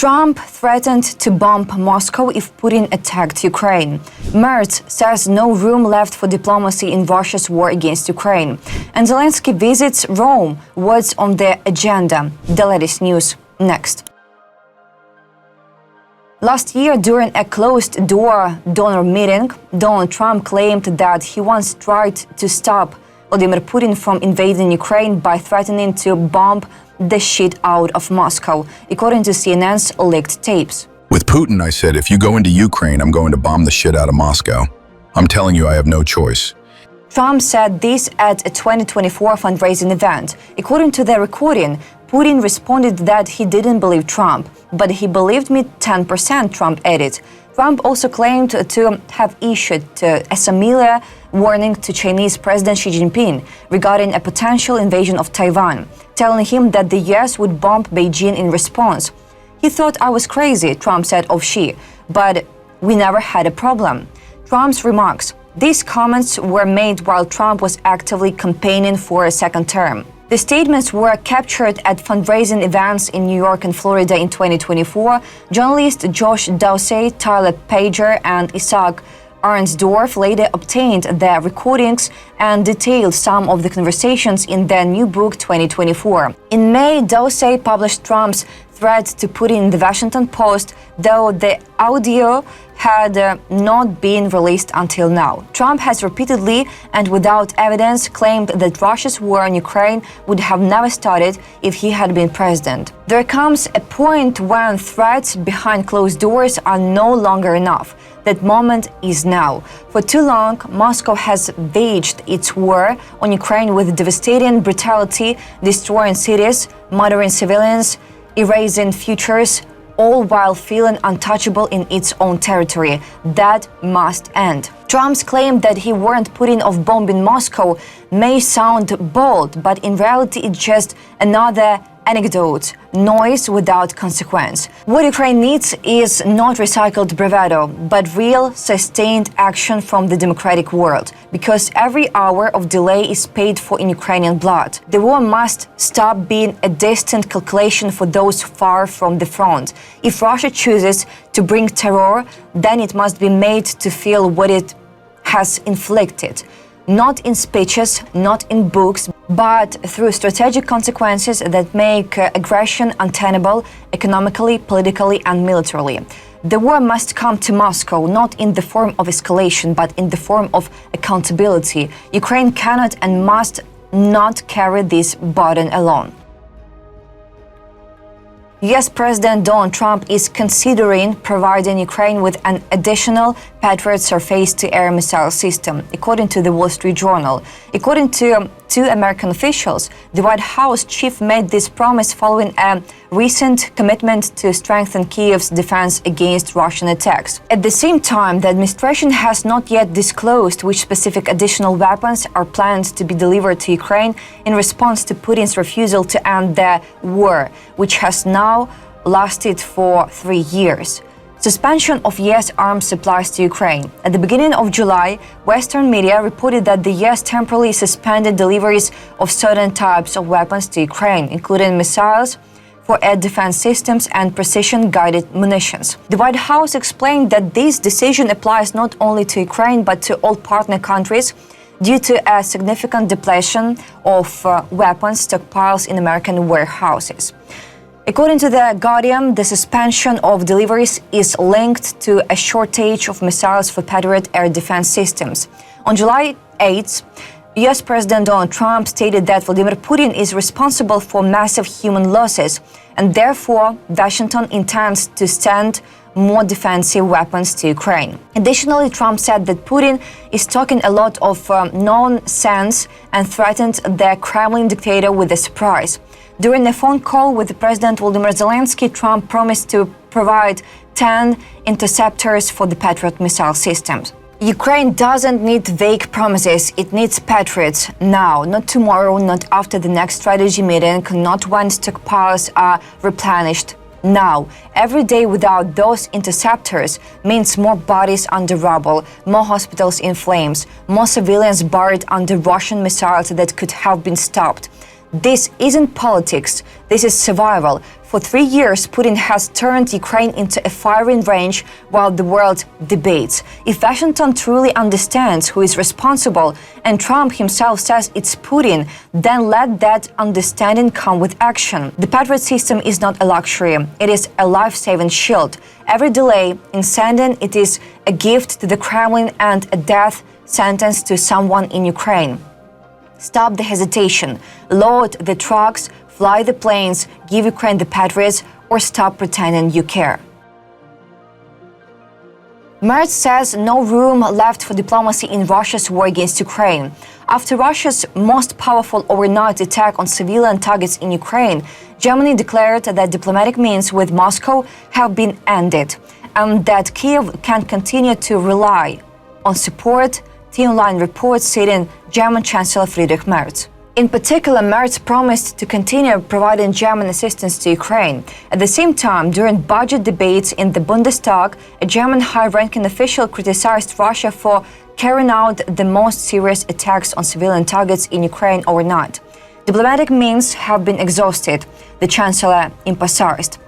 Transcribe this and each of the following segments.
Trump threatened to bomb Moscow if Putin attacked Ukraine. Merz says no room left for diplomacy in Russia's war against Ukraine. And Zelensky visits Rome. What's on the agenda? The latest news next. Last year, during a closed-door donor meeting, Donald Trump claimed that he once tried to stop Vladimir Putin from invading Ukraine by threatening to bomb the shit out of Moscow, according to CNN's leaked tapes. With Putin, I said, if you go into Ukraine, I'm going to bomb the shit out of Moscow. I'm telling you, I have no choice. Trump said this at a 2024 fundraising event. According to the recording, Putin responded that he didn't believe Trump, but he believed me 10%, Trump added. Trump also claimed to have issued a similar warning to Chinese President Xi Jinping regarding a potential invasion of Taiwan, telling him that the US would bomb Beijing in response. He thought I was crazy, Trump said of Xi, but we never had a problem. Trump's remarks. These comments were made while Trump was actively campaigning for a second term. The statements were captured at fundraising events in New York and Florida in 2024. Journalists Josh Dawsey, Tyler Pager, and Isaac Arnsdorf later obtained the recordings and detailed some of the conversations in their new book 2024. In May, Dawsey published Trump's threat to Putin in the Washington Post, though the audio had not been released until now. Trump has repeatedly and without evidence claimed that Russia's war on Ukraine would have never started if he had been president. There comes a point when threats behind closed doors are no longer enough. That moment is now. For too long, Moscow has waged its war on Ukraine with devastating brutality, destroying cities, murdering civilians, erasing futures, all while feeling untouchable in its own territory. That must end. Trump's claim that he warned Putin of bombing Moscow may sound bold, but in reality it's just another anecdote, noise without consequence. What Ukraine needs is not recycled bravado, but real, sustained action from the democratic world, because every hour of delay is paid for in Ukrainian blood. The war must stop being a distant calculation for those far from the front. If Russia chooses to bring terror, then it must be made to feel what it has inflicted. Not in speeches, not in books, but through strategic consequences that make aggression untenable economically, politically, and militarily. The war must come to Moscow, not in the form of escalation, but in the form of accountability. Ukraine cannot and must not carry this burden alone. US President Donald Trump is considering providing Ukraine with an additional Patriot surface-to-air missile system, according to the Wall Street Journal. According to two American officials, the White House chief made this promise following a recent commitment to strengthen Kyiv's defense against Russian attacks. At the same time, the administration has not yet disclosed which specific additional weapons are planned to be delivered to Ukraine in response to Putin's refusal to end the war, which has now lasted for 3 years. Suspension of US arms supplies to Ukraine. At the beginning of July, Western media reported that the US temporarily suspended deliveries of certain types of weapons to Ukraine, including missiles for air defense systems and precision-guided munitions. The White House explained that this decision applies not only to Ukraine but to all partner countries due to a significant depletion of weapons stockpiles in American warehouses. According to The Guardian, the suspension of deliveries is linked to a shortage of missiles for Patriot air defense systems. On July 8th, US President Donald Trump stated that Vladimir Putin is responsible for massive human losses, and therefore Washington intends to send more defensive weapons to Ukraine. Additionally, Trump said that Putin is talking a lot of nonsense and threatened the Kremlin dictator with a surprise. During a phone call with President Volodymyr Zelensky, Trump promised to provide 10 interceptors for the Patriot missile systems. Ukraine doesn't need vague promises, it needs Patriots now, not tomorrow, not after the next strategy meeting, not when stockpiles are replenished. Now, every day without those interceptors means more bodies under rubble, more hospitals in flames, more civilians buried under Russian missiles that could have been stopped. This isn't politics, this is survival. For 3 years, Putin has turned Ukraine into a firing range while the world debates. If Washington truly understands who is responsible, and Trump himself says it's Putin, then let that understanding come with action. The Patriot system is not a luxury, it is a life-saving shield. Every delay in sending it is a gift to the Kremlin and a death sentence to someone in Ukraine. Stop the hesitation, load the trucks, fly the planes, give Ukraine the Patriots, or stop pretending you care. Merz says no room left for diplomacy in Russia's war against Ukraine. After Russia's most powerful overnight attack on civilian targets in Ukraine, Germany declared that diplomatic means with Moscow have been ended, and that Kyiv can continue to rely on support, T-Online reports, citing German Chancellor Friedrich Merz. In particular, Merz promised to continue providing German assistance to Ukraine. At the same time, during budget debates in the Bundestag, a German high-ranking official criticized Russia for carrying out the most serious attacks on civilian targets in Ukraine overnight. Diplomatic means have been exhausted, the Chancellor emphasized.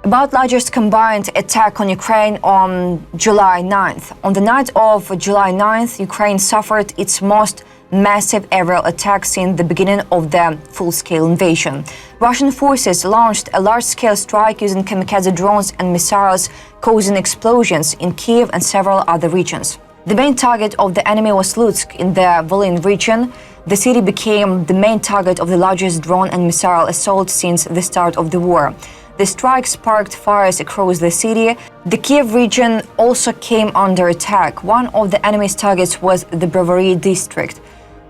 About largest combined attack on Ukraine on July 9th. On the night of July 9th, Ukraine suffered its most massive aerial attack since the beginning of the full-scale invasion. Russian forces launched a large-scale strike using kamikaze drones and missiles, causing explosions in Kyiv and several other regions. The main target of the enemy was Lutsk in the Volyn region. The city became the main target of the largest drone and missile assault since the start of the war. The strike sparked fires across the city. The Kyiv region also came under attack. One of the enemy's targets was the Brovary district.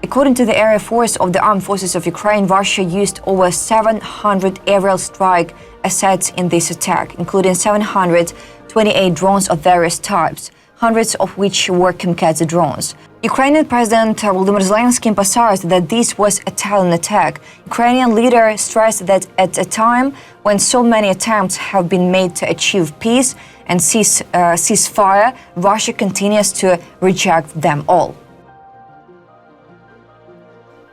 According to the Air Force of the Armed Forces of Ukraine, Russia used over 700 aerial strike assets in this attack, including 728 drones of various types, hundreds of which were kamikaze drones. Ukrainian President Volodymyr Zelensky emphasized that this was a talent attack. Ukrainian leader stressed that at a time when so many attempts have been made to achieve peace and ceasefire, Russia continues to reject them all.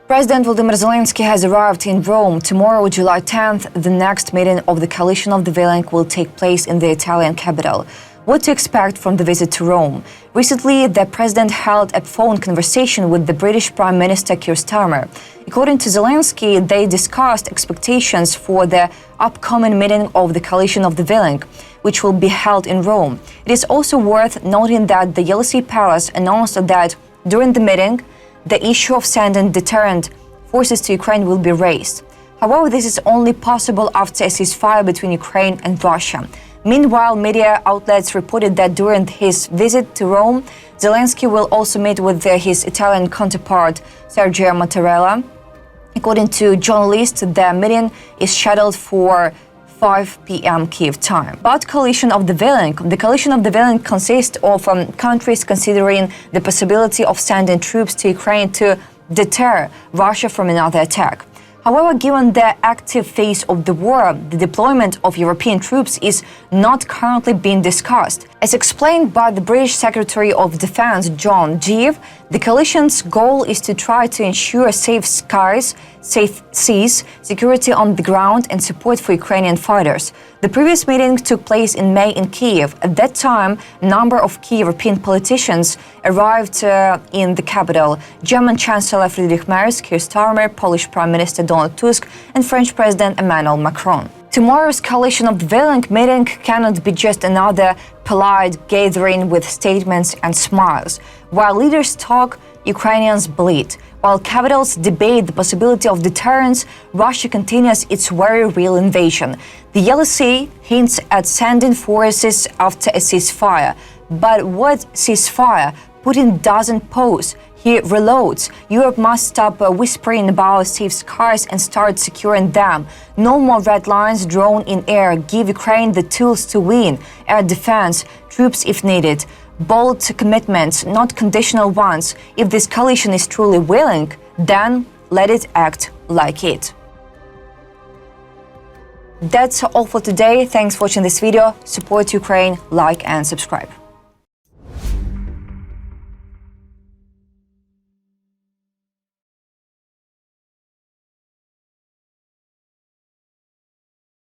President Volodymyr Zelensky has arrived in Rome. Tomorrow, July 10th, the next meeting of the Coalition of the Willing will take place in the Italian capital. What to expect from the visit to Rome? Recently, the president held a phone conversation with the British Prime Minister Keir Starmer. According to Zelensky, they discussed expectations for the upcoming meeting of the Coalition of the Willing, which will be held in Rome. It is also worth noting that the Elysee Palace announced that during the meeting, the issue of sending deterrent forces to Ukraine will be raised. However, this is only possible after a ceasefire between Ukraine and Russia. Meanwhile, media outlets reported that during his visit to Rome, Zelensky will also meet with his Italian counterpart, Sergio Mattarella. According to journalists, the meeting is scheduled for 5 p.m. Kyiv time. But Coalition of the Willing. The Coalition of the Willing consists of countries considering the possibility of sending troops to Ukraine to deter Russia from another attack. However, given the active phase of the war, the deployment of European troops is not currently being discussed. As explained by the British Secretary of Defense, John Deave, the coalition's goal is to try to ensure safe skies, safe seas, security on the ground, and support for Ukrainian fighters. The previous meeting took place in May in Kyiv. At that time, a number of key European politicians arrived in the capital: German Chancellor Friedrich Merz, Keir Starmer, Polish Prime Minister Donald Tusk, and French President Emmanuel Macron. Tomorrow's Coalition of the Willing meeting cannot be just another polite gathering with statements and smiles. While leaders talk, Ukrainians bleed. While capitals debate the possibility of deterrence, Russia continues its very real invasion. The Elysee hints at sending forces after a ceasefire. But what ceasefire? Putin doesn't pose. He reloads. Europe must stop whispering about safe skies and start securing them. No more red lines drawn in air. Give Ukraine the tools to win. Air defense, troops if needed. Bold commitments, not conditional ones. If this coalition is truly willing, then let it act like it. That's all for today. Thanks for watching this video. Support Ukraine, like and subscribe.